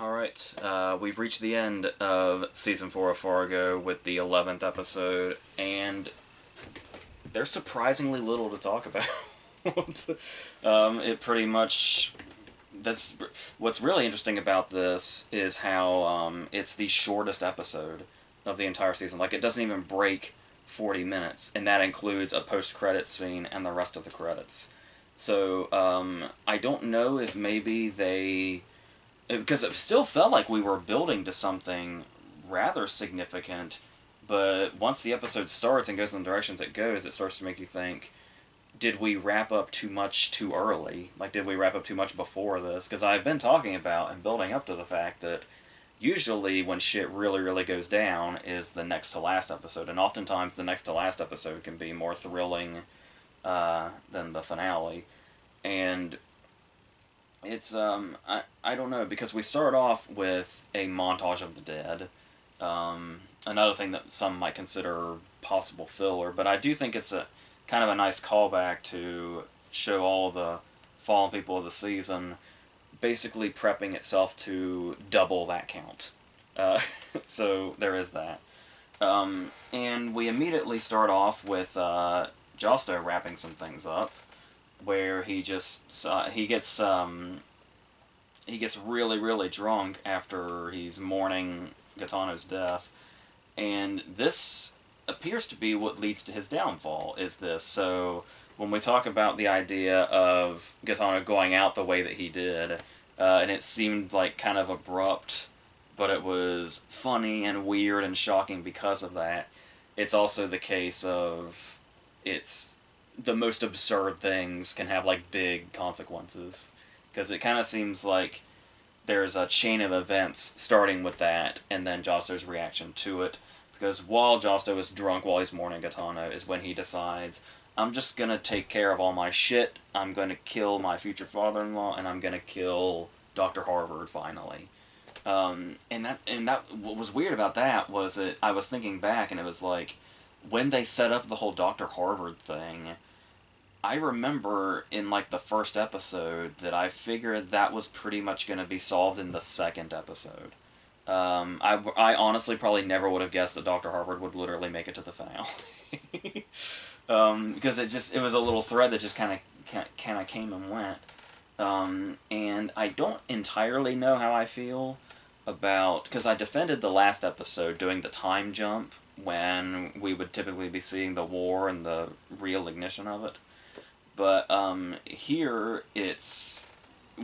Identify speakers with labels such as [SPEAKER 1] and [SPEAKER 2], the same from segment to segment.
[SPEAKER 1] Alright, we've reached the end of Season 4 of Fargo with the 11th episode, and there's surprisingly little to talk about. It pretty much... That's what's really interesting about this is how it's the shortest episode of the entire season. Like, it doesn't even break 40 minutes, and that includes a post-credits scene and the rest of the credits. So, I don't know if maybe they... Because it still felt like we were building to something rather significant, but once the episode starts and goes in the directions it goes, it starts to make you think, did we wrap up too much too early? Like, did we wrap up too much before this? Because I've been talking about and building up to the fact that usually when shit really, really goes down is the next to last episode, and oftentimes the next to last episode can be more thrilling than the finale. And it's I don't know, because we start off with a montage of the dead. Another thing that some might consider possible filler, but I do think it's a kind of a nice callback to show all the fallen people of the season basically prepping itself to double that count. So there is that. And we immediately start off with Josto wrapping some things up, where he gets really, really drunk after he's mourning Gaetano's death, and this appears to be what leads to his downfall. Is this so? When we talk about the idea of Gaetano going out the way that he did, and it seemed like kind of abrupt, but it was funny and weird and shocking because of that. It's also the case of it's the most absurd things can have like big consequences, because it kind of seems like there's a chain of events starting with that, and then Josto's reaction to it. Because while Josto is drunk while he's mourning Gaetano is when he decides, I'm just gonna take care of all my shit. I'm gonna kill my future father-in-law, and I'm gonna kill Dr. Harvard finally. And that what was weird about that was that I was thinking back, and it was like when they set up the whole Dr. Harvard thing. I remember in like the first episode that I figured that was pretty much going to be solved in the second episode. I honestly probably never would have guessed that Dr. Harvard would literally make it to the finale. Because it was a little thread that just kind of came and went. And I don't entirely know how I feel about, because I defended the last episode doing the time jump when we would typically be seeing the war and the real ignition of it. But here it's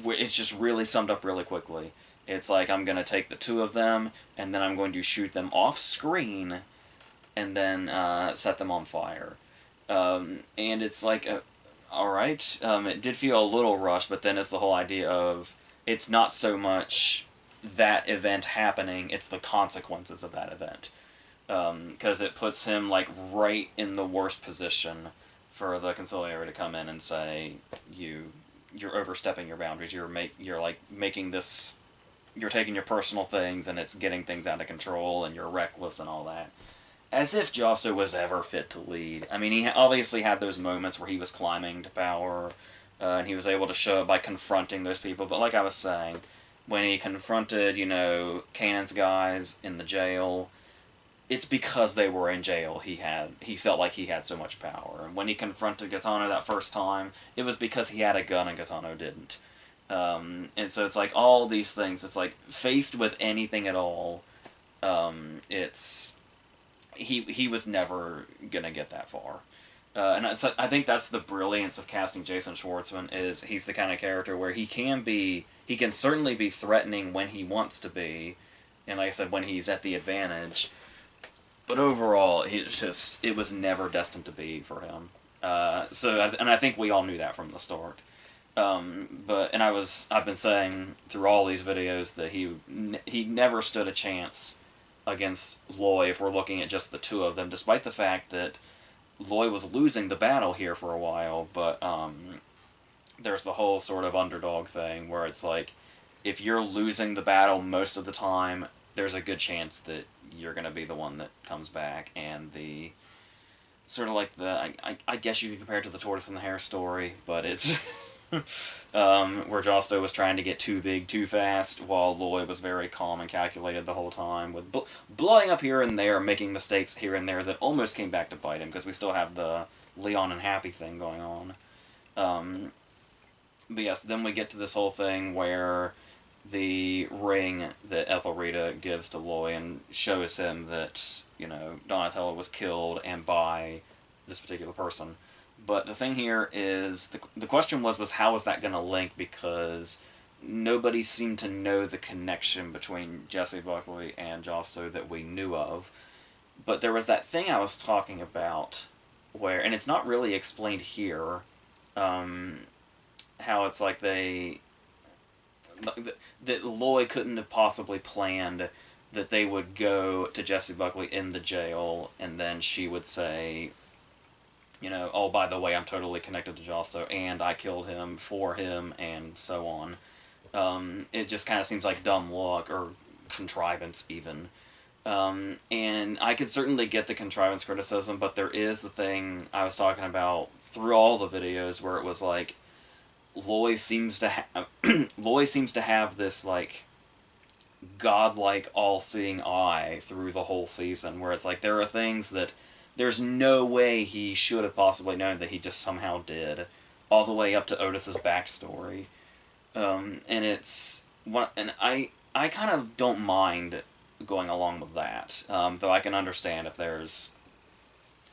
[SPEAKER 1] just really summed up really quickly. It's like I'm gonna take the two of them and then I'm going to shoot them off screen and then set them on fire. And it's like, all right, it did feel a little rushed, but then it's the whole idea of it's not so much that event happening; it's the consequences of that event. Because it puts him like right in the worst position for the conciliary to come in and say you're overstepping your boundaries. You're like making this. You're taking your personal things and it's getting things out of control and you're reckless and all that. As if Josto was ever fit to lead. I mean, he obviously had those moments where he was climbing to power, and he was able to show it by confronting those people. But like I was saying, when he confronted, Kanan's guys in the jail, it's because they were in jail. He felt like he had so much power. And when he confronted Gaetano that first time, it was because he had a gun and Gaetano didn't. And so it's like all these things. It's like faced with anything at all, it's he was never gonna get that far. I think that's the brilliance of casting Jason Schwartzman, is he's the kind of character where he can certainly be threatening when he wants to be, and like I said, when he's at the advantage. But overall, it was never destined to be for him. And I think we all knew that from the start. I've been saying through all these videos that he never stood a chance against Loy if we're looking at just the two of them, despite the fact that Loy was losing the battle here for a while. But there's the whole sort of underdog thing where it's like, if you're losing the battle most of the time, there's a good chance that you're going to be the one that comes back. And the sort of like I guess you could compare it to the tortoise and the hare story, but it's where Josto was trying to get too big too fast, while Loy was very calm and calculated the whole time, with blowing up here and there, making mistakes here and there that almost came back to bite him, because we still have the Leon and Happy thing going on. But yes, then we get to this whole thing where the ring that Ethelreda gives to Loy and shows him that, Donatello was killed and by this particular person. But the thing here is, the question was how was that going to link, because nobody seemed to know the connection between Jessie Buckley and Josto that we knew of. But there was that thing I was talking about where, and it's not really explained here, how it's like that Loy couldn't have possibly planned that they would go to Jessie Buckley in the jail, and then she would say, oh, by the way, I'm totally connected to Josto, and I killed him for him, and so on. It just kind of seems like dumb luck, or contrivance, even. And I could certainly get the contrivance criticism, but there is the thing I was talking about through all the videos, where it was like, Loy seems to have this, like, godlike, all-seeing eye through the whole season, where it's like, there are things that there's no way he should have possibly known that he just somehow did, all the way up to Otis's backstory. And it's... And I kind of don't mind going along with that, though I can understand if there's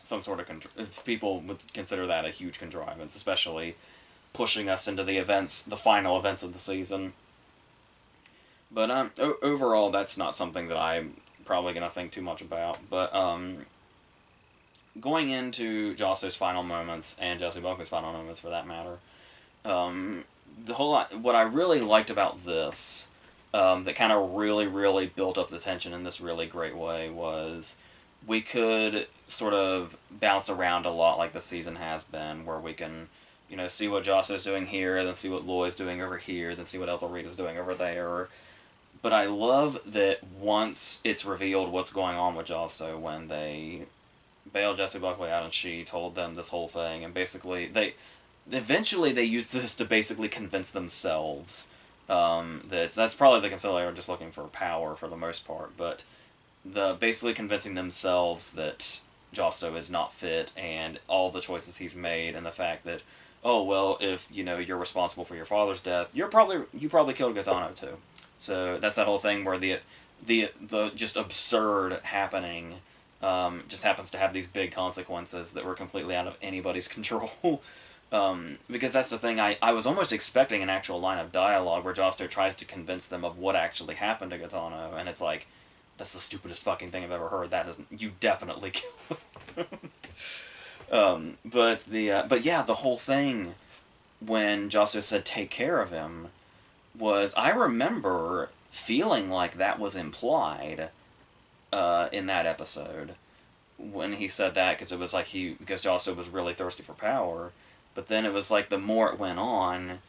[SPEAKER 1] some sort of... if people would consider that a huge contrivance, especially pushing us into the final events of the season. But overall, that's not something that I'm probably going to think too much about. But going into Josto's final moments, and Jessie Buckley's final moments for that matter, what I really liked about this, that kind of really, really built up the tension in this really great way, was we could sort of bounce around a lot like the season has been, where we can, see what Josto's doing here, then see what Loy's doing over here, then see what Ethelreda's doing over there. But I love that once it's revealed what's going on with Josto, when they bailed Jessie Buckley out and she told them this whole thing, and basically eventually they used this to basically convince themselves that that's probably the Consigliere just looking for power for the most part, but basically convincing themselves that Josto is not fit, and all the choices he's made, and the fact that, oh, well, if, you're responsible for your father's death, you probably killed Gaetano too. So that's that whole thing where the just absurd happening just happens to have these big consequences that were completely out of anybody's control. Because that's the thing, I was almost expecting an actual line of dialogue where Josto tries to convince them of what actually happened to Gaetano, and it's like, that's the stupidest fucking thing I've ever heard. You definitely killed him. But yeah, the whole thing when Josto said take care of him I remember feeling like that was implied in that episode when he said that, because it was like because Josto was really thirsty for power. But then it was like the more it went on,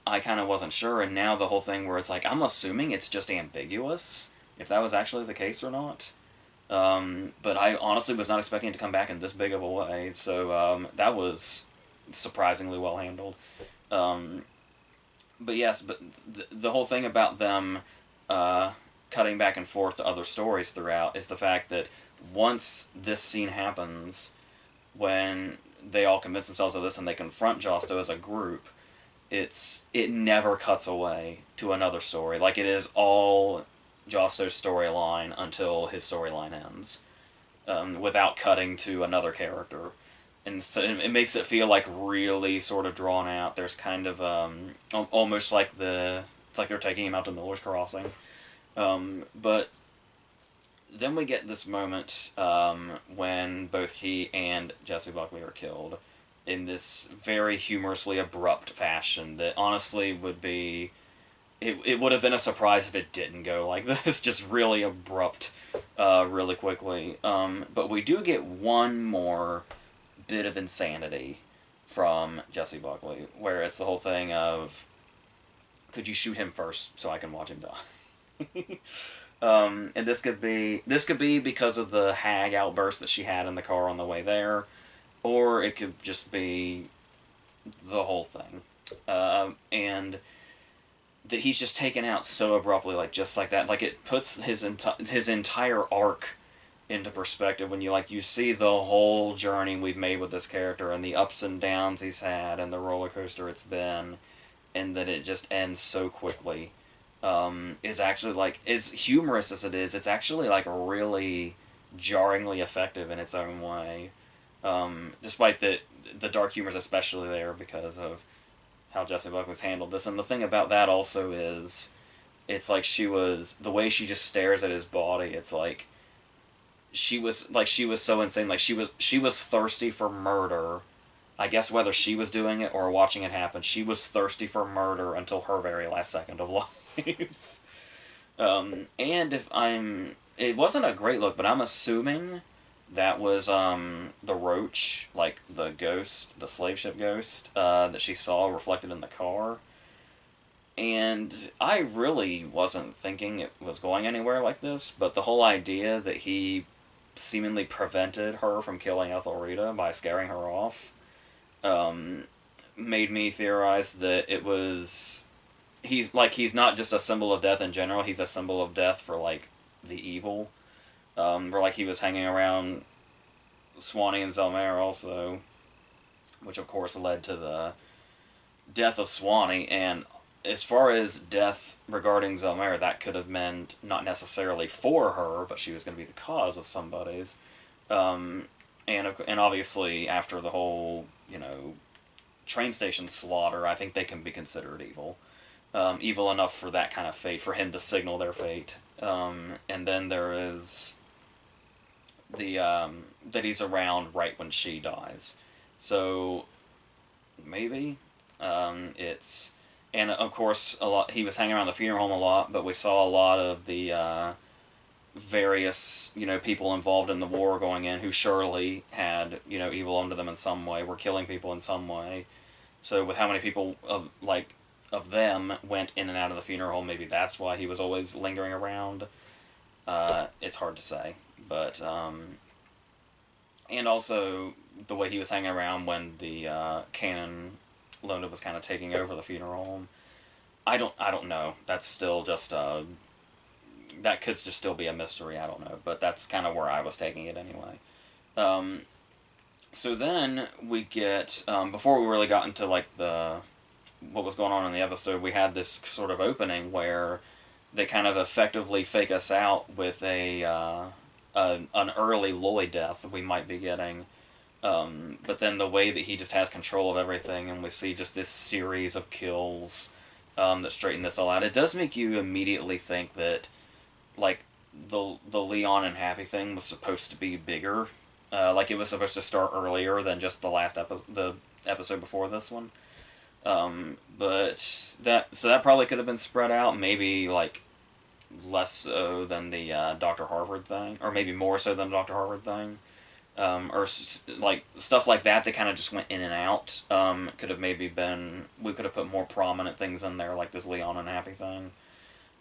[SPEAKER 1] I kind of wasn't sure, and now the whole thing where it's like, I'm assuming it's just ambiguous if that was actually the case or not. But I honestly was not expecting it to come back in this big of a way, so that was surprisingly well handled. But yes, the whole thing about them cutting back and forth to other stories throughout is the fact that once this scene happens, when they all convince themselves of this and they confront Josto as a group, it never cuts away to another story. Like, it is all Josto's storyline until his storyline ends, without cutting to another character. And so it makes it feel like really sort of drawn out. There's kind of almost like it's like they're taking him out to Miller's Crossing. But then we get this moment when both he and Jessie Buckley are killed in this very humorously abrupt fashion that honestly would be... It would have been a surprise if it didn't go like this, just really abrupt, really quickly. But we do get one more bit of insanity from Jessie Buckley, where it's the whole thing of, could you shoot him first so I can watch him die? And this could be because of the hag outburst that she had in the car on the way there, or it could just be the whole thing. And that he's just taken out so abruptly, like just like that. Like it puts his entire arc into perspective when you see the whole journey we've made with this character and the ups and downs he's had and the roller coaster it's been, and that it just ends so quickly. Is actually like as humorous as it is. It's actually like really jarringly effective in its own way. Despite the dark humor is especially there because of how Jessie Buckley's handled this. And the thing about that also is, it's like the way she just stares at his body. It's like she was so insane. Like she was thirsty for murder. I guess whether she was doing it or watching it happen, she was thirsty for murder until her very last second of life. And it wasn't a great look, but I'm assuming that was the roach, like the ghost, the slave ship ghost that she saw reflected in the car. And I really wasn't thinking it was going anywhere like this, but the whole idea that he seemingly prevented her from killing Ethelreda by scaring her off made me theorize that it was he's not just a symbol of death in general. He's a symbol of death for like the evil. Where like he was hanging around Swanee and Zelmare also, which of course led to the death of Swanee. And as far as death regarding Zelmare, that could have meant not necessarily for her, but she was going to be the cause of somebody's. And obviously after the whole train station slaughter, I think they can be considered evil. Evil enough for that kind of fate, for him to signal their fate. And then there is that he's around right when she dies. So maybe it's and of course a lot. He was hanging around the funeral home a lot, but we saw a lot of the various people involved in the war going in who surely had evil under them in some way, were killing people in some way. So with how many people of them went in and out of the funeral home, maybe that's why he was always lingering around. It's hard to say, but and also the way he was hanging around when the canon Lona was kind of taking over the funeral home. I don't know. That's still just that could just still be a mystery. I don't know, but that's kind of where I was taking it anyway. So then we get before we really got into like the what was going on in the episode, we had this sort of opening where they kind of effectively fake us out with an early Lloyd death we might be getting. But then the way that he just has control of everything, and we see just this series of kills that straighten this all out, it does make you immediately think that like the Leon and Happy thing was supposed to be bigger. Like it was supposed to start earlier than just the episode before this one. But that probably could have been spread out, maybe like less so than the Dr. Harvard thing, or maybe more so than the Dr. Harvard thing, like stuff like that. They kind of just went in and out. Could have maybe been we could have put more prominent things in there, like this Leon and Happy thing.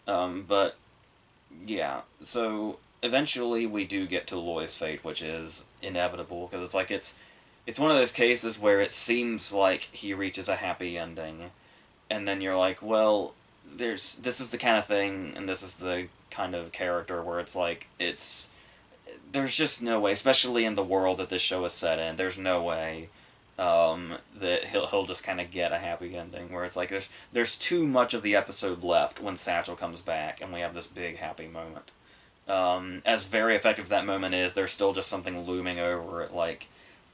[SPEAKER 1] But yeah, so eventually we do get to Loy's fate, which is inevitable because it's one of those cases where it seems like he reaches a happy ending, and then you're like, well, this is the kind of thing, and this is the kind of character where it's like there's just no way, especially in the world that this show is set in. There's no way that he'll just kind of get a happy ending where it's like there's too much of the episode left when Satchel comes back and we have this big happy moment. As very effective as that moment is, there's still just something looming over it, like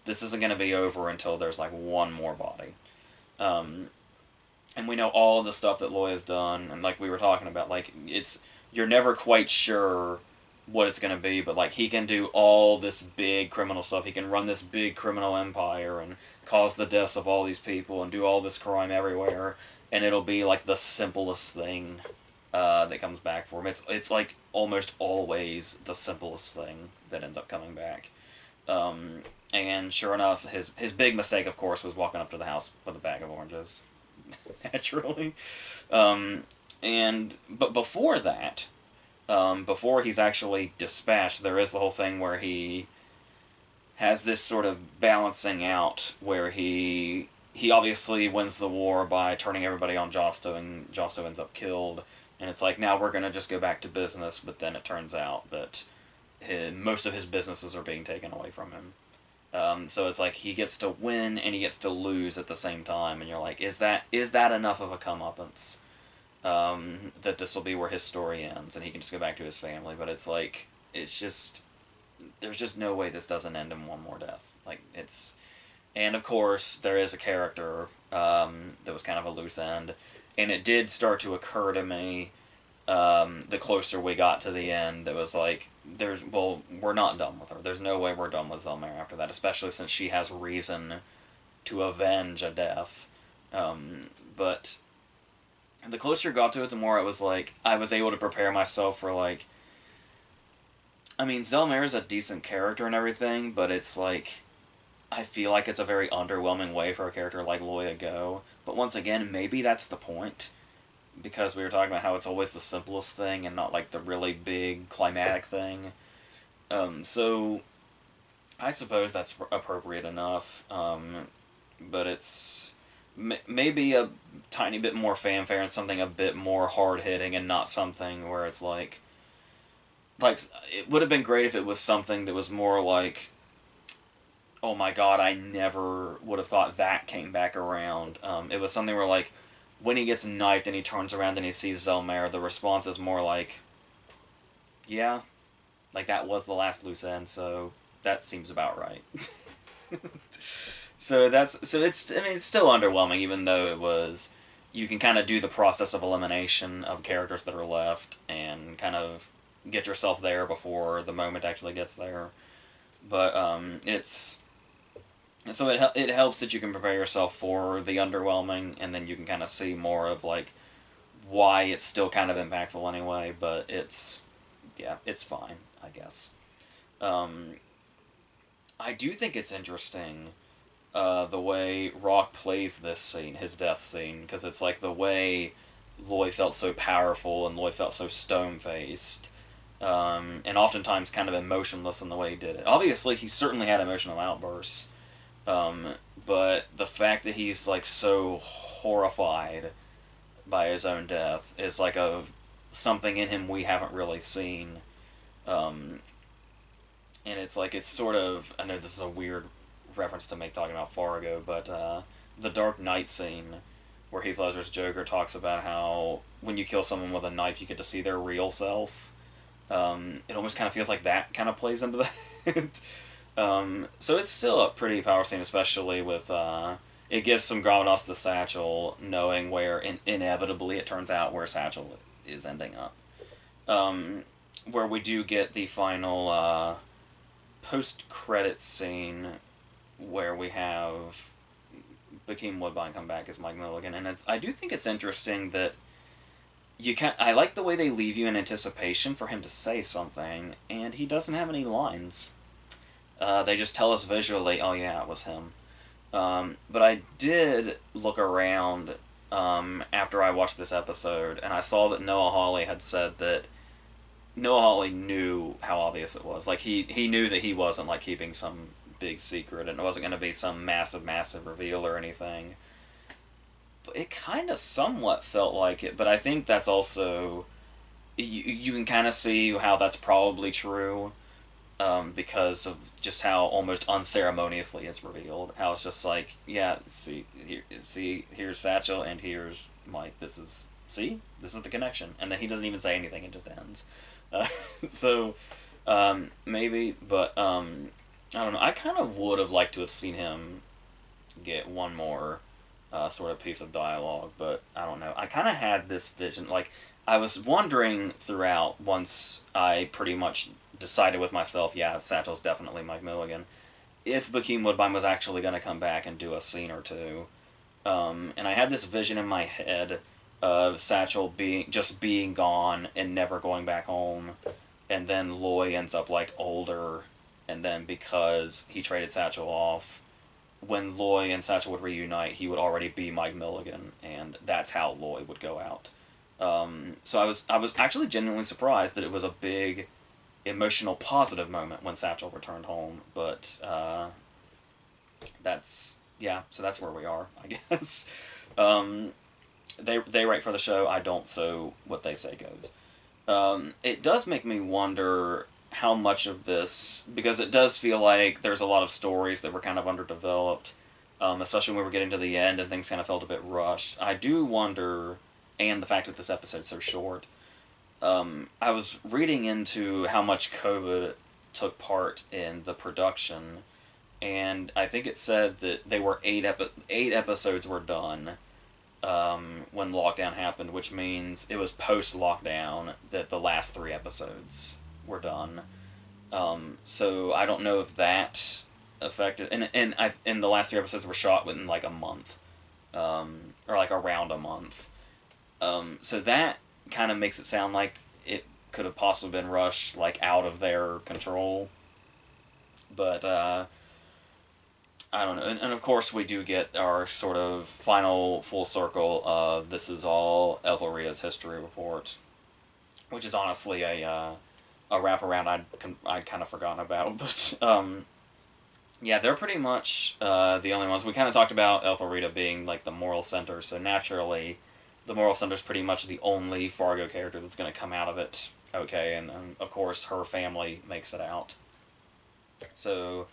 [SPEAKER 1] this isn't going to be over until there's like one more body. And we know all of the stuff that Loy has done, and like we were talking about, like you're never quite sure what it's going to be, but like he can do all this big criminal stuff. He can run this big criminal empire and cause the deaths of all these people and do all this crime everywhere, and it'll be like the simplest thing that comes back for him. It's like almost always the simplest thing that ends up coming back. And sure enough, his big mistake, of course, was walking up to the house with a bag of oranges. Naturally. But before that, before he's actually dispatched, there is the whole thing where he has this sort of balancing out where he he obviously wins the war by turning everybody on Josto, and Josto ends up killed. And it's like, now we're going to just go back to business, but then it turns out that most of his businesses are being taken away from him. So it's like he gets to win and he gets to lose at the same time, and you're like, is that enough of a comeuppance? That this will be where his story ends, and he can just go back to his family. But it's like, it's just, there's just no way this doesn't end in one more death. Like, it's, and of course there is a character that was kind of a loose end, and it did start to occur to me the closer we got to the end. It was like, we're not done with her. There's no way we're done with Zelmare after that, especially since she has reason to avenge a death. But the closer it got to it, the more it was like, I was able to prepare myself for, like, I mean, Zelmare is a decent character and everything, but it's like, I feel like it's a very underwhelming way for a character like Loya to go. But once again, maybe that's the point, because we were talking about how it's always the simplest thing and not like the really big climatic thing. So I suppose that's appropriate enough, but it's maybe a tiny bit more fanfare and something a bit more hard-hitting, and not something where it's like it would have been great if it was something that was more like, oh my god, I never would have thought that came back around. It was something where, like, when he gets knifed and he turns around and he sees Zelmare, the response is more like, yeah, like, that was the last loose end, so that seems about right. So it's, I mean, it's still underwhelming, even though it was, you can kind of do the process of elimination of characters that are left, and kind of get yourself there before the moment actually gets there. But, it's, so it helps that you can prepare yourself for the underwhelming, and then you can kind of see more of, like, why it's still kind of impactful anyway, but it's, yeah, it's fine, I guess. I do think it's interesting, the way Rock plays this scene, his death scene, because it's like the way Loy felt so powerful and Loy felt so stone-faced, and oftentimes kind of emotionless in the way he did it. Obviously, he certainly had emotional outbursts, but the fact that he's, like, so horrified by his own death is like something in him we haven't really seen. And it's like, it's sort of, I know this is a weird reference to make talking about Fargo, but the Dark Knight scene where Heath Ledger's Joker talks about how when you kill someone with a knife you get to see their real self. It almost kind of feels like that kind of plays into that. So it's still a pretty powerful scene, especially with, it gives some gravitas to Satchel, knowing where, inevitably it turns out, where Satchel is ending up. Where we do get the final, post-credit scene where we have Bokeem Woodbine come back as Mike Milligan, and I do think it's interesting that I like the way they leave you in anticipation for him to say something, and he doesn't have any lines. They just tell us visually, oh yeah, it was him. But I did look around after I watched this episode, and I saw that Noah Hawley had said that Noah Hawley knew how obvious it was. Like, he knew that he wasn't, like, keeping some big secret, and it wasn't going to be some massive reveal or anything. But it kind of somewhat felt like it, but I think that's also, you can kind of see how that's probably true, because of just how almost unceremoniously it's revealed. How it's just like, yeah, here's Satchel, and here's Mike. This is the connection. And then he doesn't even say anything, it just ends. So, maybe, but, I don't know. I kind of would have liked to have seen him get one more, sort of piece of dialogue, but I don't know. I kind of had this vision, like, I was wondering throughout, once I pretty much decided with myself, yeah, Satchel's definitely Mike Milligan, if Bokeem Woodbine was actually going to come back and do a scene or two. And I had this vision in my head of Satchel being gone and never going back home, and then Loy ends up, like, older, and then because he traded Satchel off, when Loy and Satchel would reunite, he would already be Mike Milligan, and that's how Loy would go out. So I was actually genuinely surprised that it was a big, emotional, positive moment when Satchel returned home, but, yeah, so that's where we are, I guess. Um, they write for the show. I don't, so what they say goes. It does make me wonder how much of this, because it does feel like there's a lot of stories that were kind of underdeveloped, especially when we're getting to the end and things kind of felt a bit rushed. I do wonder, and the fact that this episode's so short, I was reading into how much COVID took part in the production, and I think it said that they were eight episodes were done when lockdown happened, which means it was post lockdown that the last three episodes were done. So I don't know if that affected, and the last three episodes were shot within like a month, or like around a month. So that kind of makes it sound like it could have possibly been rushed, like out of their control. But I don't know. And of course, we do get our sort of final full circle of this is all Ethelria's history report, which is honestly a wraparound I'd kind of forgotten about. But yeah, they're pretty much the only ones. We kind of talked about Ethelrita being like the moral center, so naturally, the moral center is pretty much the only Fargo character that's going to come out of it okay, and of course her family makes it out. So,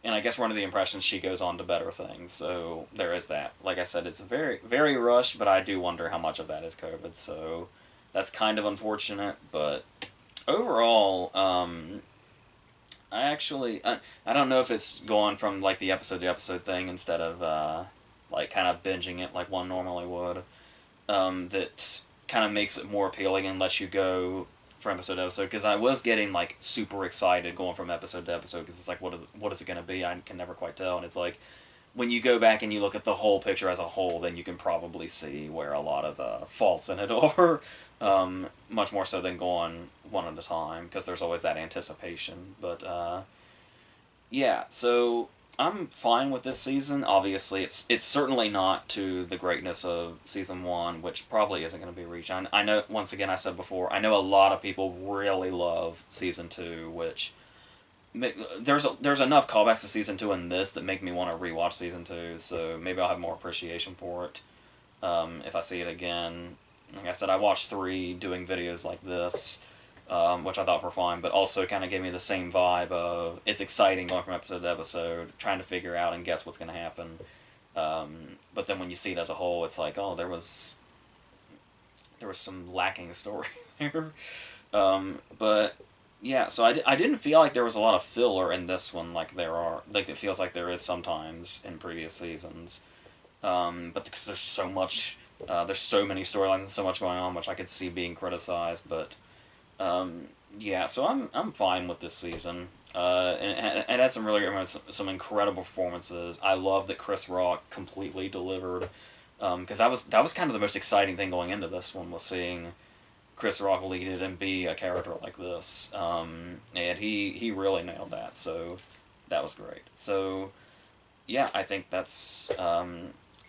[SPEAKER 1] and I guess we're under the impression she goes on to better things. So there is that. Like I said, it's very very rushed, but I do wonder how much of that is COVID. So that's kind of unfortunate, but overall, I don't know if it's going from like the episode to episode thing instead of like kind of binging it like one normally would. That kind of makes it more appealing and lets you go from episode to episode, because I was getting like super excited going from episode to episode, because it's like what is it going to be? I can never quite tell, and it's like when you go back and you look at the whole picture as a whole, then you can probably see where a lot of faults in it are, much more so than going one at a time, because there's always that anticipation. But yeah, so I'm fine with this season. Obviously, it's certainly not to the greatness of season one, which probably isn't going to be reached. I know, once again, I said before, I know a lot of people really love season two, which there's enough callbacks to season two in this that make me want to rewatch season two. So maybe I'll have more appreciation for it if I see it again. Like I said, I watched three doing videos like this, which I thought were fine, but also kind of gave me the same vibe of it's exciting going from episode to episode, trying to figure out and guess what's going to happen. But then when you see it as a whole, it's like, oh, there was some lacking story there. But yeah, so I didn't feel like there was a lot of filler in this one, like it feels like there is sometimes in previous seasons. But because there's so much, there's so many storylines and so much going on, which I could see being criticized, but yeah, so I'm fine with this season. And had some really some incredible performances. I love that Chris Rock completely delivered, because that was kind of the most exciting thing going into this one, was seeing Chris Rock lead it and be a character like this. And he really nailed that. So that was great. So yeah, I think that's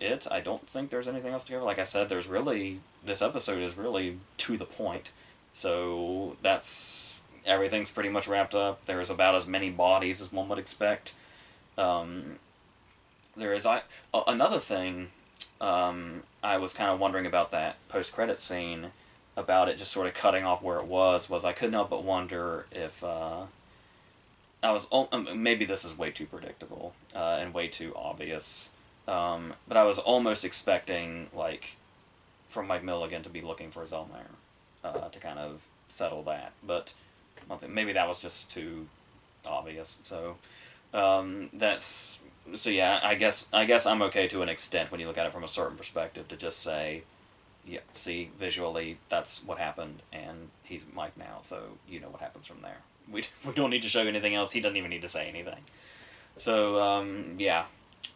[SPEAKER 1] it. I don't think there's anything else to cover. Like I said, this episode is really to the point. So everything's pretty much wrapped up. There's about as many bodies as one would expect. There is another thing. I was kind of wondering about that post-credit scene, about it just sort of cutting off where it was I couldn't help but wonder if maybe this is way too predictable and way too obvious, but I was almost expecting, like, for Mike Milligan to be looking for Zelmare to kind of settle that, but maybe that was just too obvious. So yeah. I guess I'm okay to an extent when you look at it from a certain perspective, to just say, yeah, see, visually that's what happened, and he's Mike now, so you know what happens from there. We don't need to show you anything else. He doesn't even need to say anything. So yeah.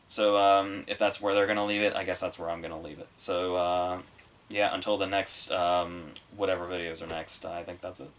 [SPEAKER 1] So if that's where they're gonna leave it, I guess that's where I'm gonna leave it. So yeah, until the next whatever videos are next, I think that's it.